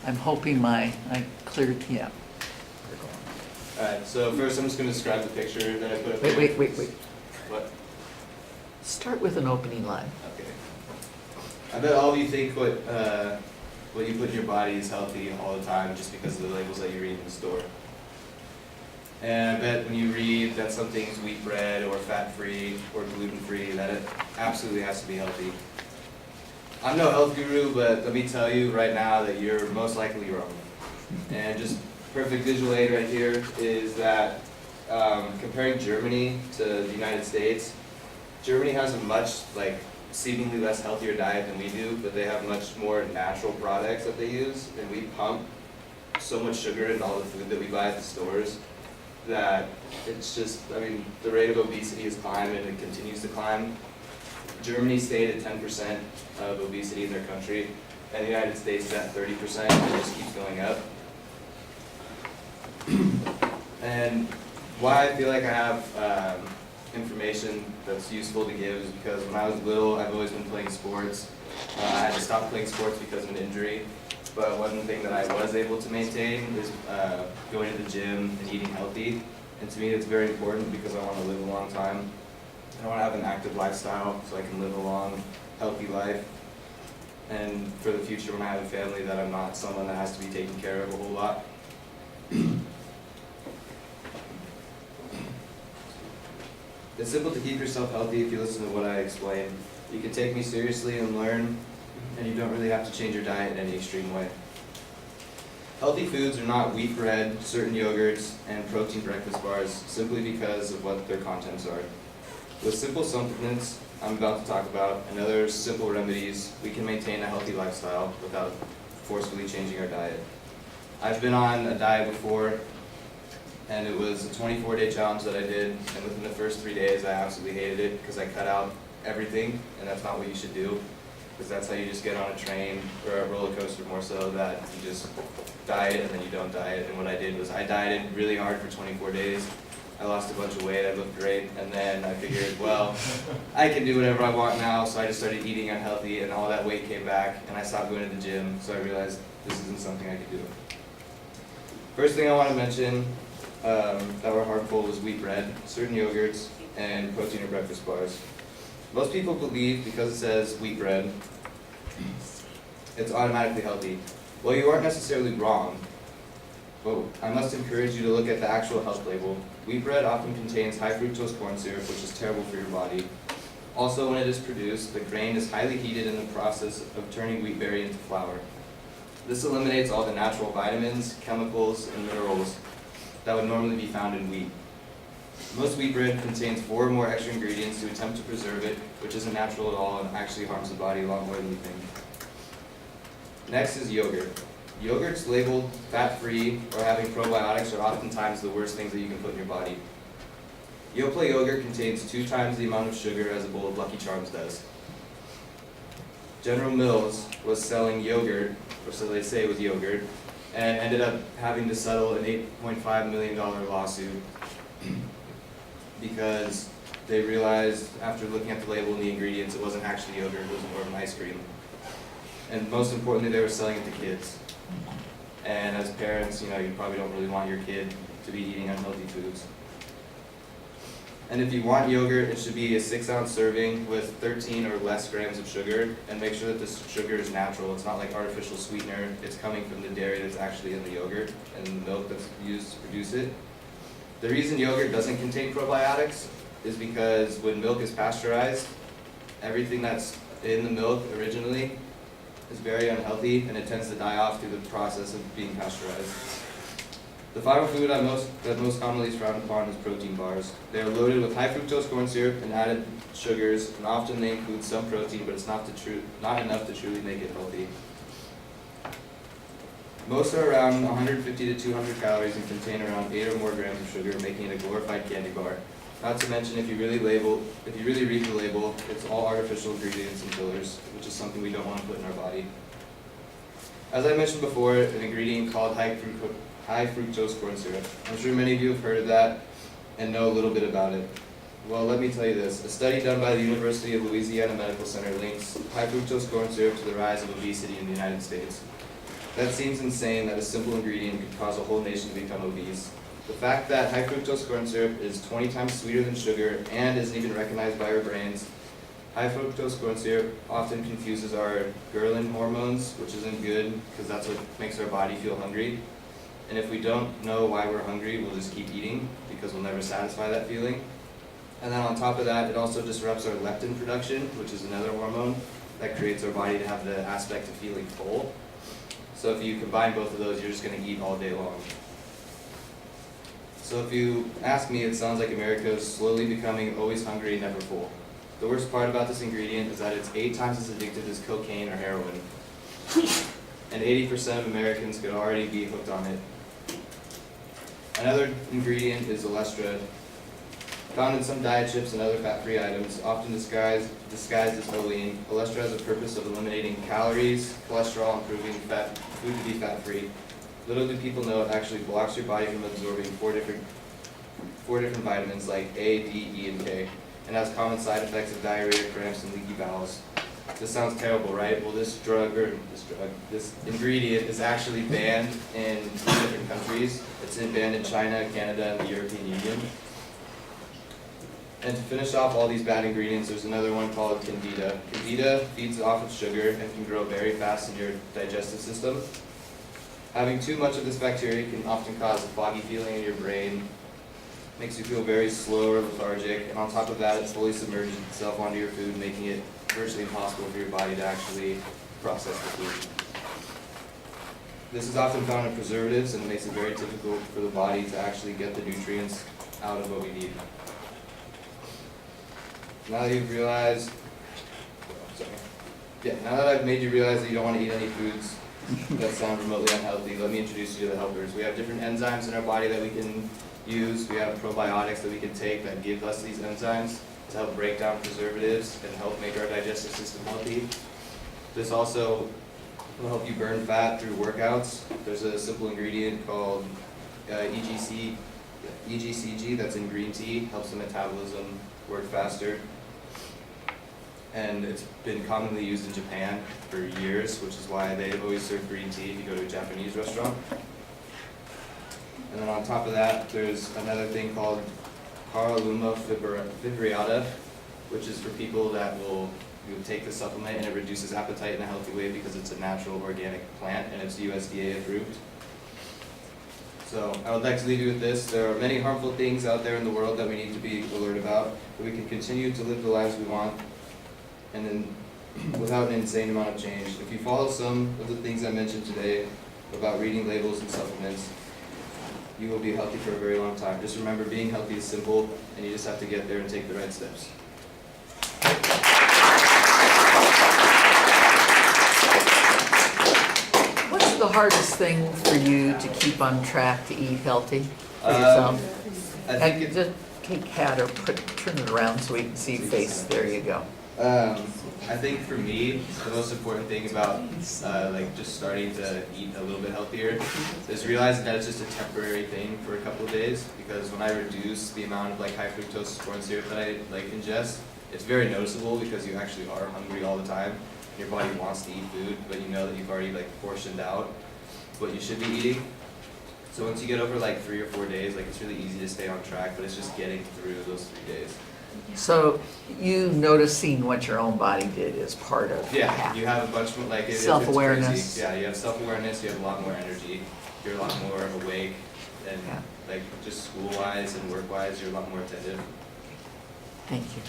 I'm hoping I cleared, yeah. Alright, so first I'm just going to describe the picture that I put up here. Wait. What? Start with an opening line. Okay. I bet all of you think what you put in your body is healthy all the time just because of the labels that you read in the store. And I bet when you read that something's wheat bread or fat-free or gluten-free, that it absolutely has to be healthy. I'm no health guru, but let me tell you right now that you're most likely wrong. And just perfect visual aid right here is that comparing Germany to the United States, Germany has a much seemingly less healthier diet than we do, but they have much more natural products that they use, and we pump so much sugar in all the food that we buy at the stores that it's just, I mean, the rate of obesity has climbed and it continues to climb. Germany stayed at 10% of obesity in their country, and the United States is at 30%, and it just keeps going up. And why I feel like I have information that's useful to give is because when I was little, I've always been playing sports. I had to stop playing sports because of an injury. But one thing that I was able to maintain is going to the gym and eating healthy. And to me, it's very important because I want to live a long time. I want to have an active lifestyle so I can live a long, healthy life. And for the future, when I have a family, that I'm not someone that has to be taken care of a whole lot. It's simple to keep yourself healthy if you listen to what I explain. You can take me seriously and learn, and you don't really have to change your diet in any extreme way. Healthy foods are not wheat bread, certain yogurts, and protein breakfast bars simply because of what their contents are. With simple supplements I'm about to talk about and other simple remedies, we can maintain a healthy lifestyle without forcefully changing our diet. I've been on a diet before, and it was a 24-day challenge that I did, and within the first 3 days I absolutely hated it because I cut out everything, and that's not what you should do, because that's how you just get on a train, or a roller coaster more so, that you just diet and then you don't diet. And what I did was I dieted really hard for 24 days. I lost a bunch of weight, I looked great, and then I figured, well, I can do whatever I want now, so I just started eating unhealthy, and all that weight came back, and I stopped going to the gym, so I realized this isn't something I could do. First thing I want to mention that were harmful was wheat bread, certain yogurts, and protein or breakfast bars. Most people believe because it says wheat bread, it's automatically healthy. Well, you aren't necessarily wrong, but I must encourage you to look at the actual health label. Wheat bread often contains high fructose corn syrup, which is terrible for your body. Also, when it is produced, the grain is highly heated in the process of turning wheat berry into flour. This eliminates all the natural vitamins, chemicals, and minerals that would normally be found in wheat. Most wheat bread contains 4 or more extra ingredients to attempt to preserve it, which isn't natural at all and actually harms the body a lot more than you think. Next is yogurt. Yogurts labeled fat-free or having probiotics are oftentimes the worst things that you can put in your body. Yoplait yogurt contains 2 times the amount of sugar as a bowl of Lucky Charms does. General Mills was selling yogurt, or so they say was yogurt, and ended up having to settle an $8.5 million lawsuit because they realized after looking at the label and the ingredients it wasn't actually yogurt, it was more of an ice cream. And most importantly, they were selling it to kids. And as parents, you probably don't really want your kid to be eating unhealthy foods. And if you want yogurt, it should be a 6-ounce serving with 13 or less grams of sugar, and make sure that this sugar is natural. It's not like artificial sweetener. It's coming from the dairy that's actually in the yogurt and the milk that's used to produce it. The reason yogurt doesn't contain probiotics is because when milk is pasteurized, everything that's in the milk originally is very unhealthy, and it tends to die off through the process of being pasteurized. The final food that most commonly is frowned upon is protein bars. They are loaded with high fructose corn syrup and added sugars, and often they include some protein, but it's not enough to truly make it healthy. Most are around 150 to 200 calories and contain around 8 or more grams of sugar, making it a glorified candy bar. Not to mention, if you really read the label, it's all artificial ingredients and fillers, which is something we don't want to put in our body. As I mentioned before, an ingredient called high fructose corn syrup. I'm sure many of you have heard of that and know a little bit about it. Well, let me tell you this. A study done by the University of Louisiana Medical Center links high fructose corn syrup to the rise of obesity in the United States. That seems insane that a simple ingredient could cause a whole nation to become obese. The fact that high fructose corn syrup is 20 times sweeter than sugar and isn't even recognized by our brains. High fructose corn syrup often confuses our ghrelin hormones, which isn't good because that's what makes our body feel hungry. And if we don't know why we're hungry, we'll just keep eating because we'll never satisfy that feeling. And then on top of that, it also disrupts our leptin production, which is another hormone that creates our body to have the aspect of feeling full. So if you combine both of those, you're just going to eat all day long. So if you ask me, it sounds like America is slowly becoming always hungry, never full. The worst part about this ingredient is that it's 8 times as addictive as cocaine or heroin. And 80% of Americans could already be hooked on it. Another ingredient is Olestra. Found in some diet chips and other fat-free items, often disguised as choline, Olestra has a purpose of eliminating calories, cholesterol, and improving food to be fat-free. Little do people know it actually blocks your body from absorbing four different vitamins like A, D, E, and K, and has common side effects of diarrhea, cramps, and leaky bowels. This sounds terrible, right? Well, this ingredient is actually banned in 2 different countries. It's banned in China, Canada, and the European Union. And to finish off all these bad ingredients, there's another one called Candida. Candida feeds off of sugar and can grow very fast in your digestive system. Having too much of this bacteria can often cause a foggy feeling in your brain, makes you feel very slow or lethargic, and on top of that, it fully submerges itself onto your food, making it virtually impossible for your body to actually process the food. This is often found in preservatives, and it makes it very difficult for the body to actually get the nutrients out of what we need. Now that you've realized, now that I've made you realize that you don't want to eat any foods that sound remotely unhealthy, let me introduce you to the helpers. We have different enzymes in our body that we can use. We have probiotics that we can take that give us these enzymes to help break down preservatives and help make our digestive system healthy. This also will help you burn fat through workouts. There's a simple ingredient called EGCG that's in green tea, helps the metabolism work faster. And it's been commonly used in Japan for years, which is why they always serve green tea if you go to a Japanese restaurant. And then on top of that, there's another thing called Caralluma fibreata, which is for people that will take the supplement and it reduces appetite in a healthy way because it's a natural organic plant and it's USDA approved. So I would like to leave you with this. There are many harmful things out there in the world that we need to be alert about, but we can continue to live the lives we want and then without an insane amount of change. If you follow some of the things I mentioned today about reading labels and supplements, you will be healthy for a very long time. Just remember, being healthy is simple, and you just have to get there and take the right steps. What's the hardest thing for you to keep on track to eat healthy for yourself? I think And just take hat or turn it around so we can see your face. There you go. I think for me, the most important thing about like just starting to eat a little bit healthier is realizing that it's just a temporary thing for a couple of days. Because when I reduce the amount of like high fructose corn syrup that I like ingest, it's very noticeable because you actually are hungry all the time. Your body wants to eat food, but you know that you've already like portioned out what you should be eating. So once you get over like 3 or 4 days, like it's really easy to stay on track, but it's just getting through those 3 days. So you noticing what your own body did is part of Yeah, you have a bunch more, like, it's self-awareness. crazy. Yeah, you have self-awareness, you have a lot more energy, you're a lot more awake, and Yeah. like just school-wise and work-wise, you're a lot more attentive. Thank you.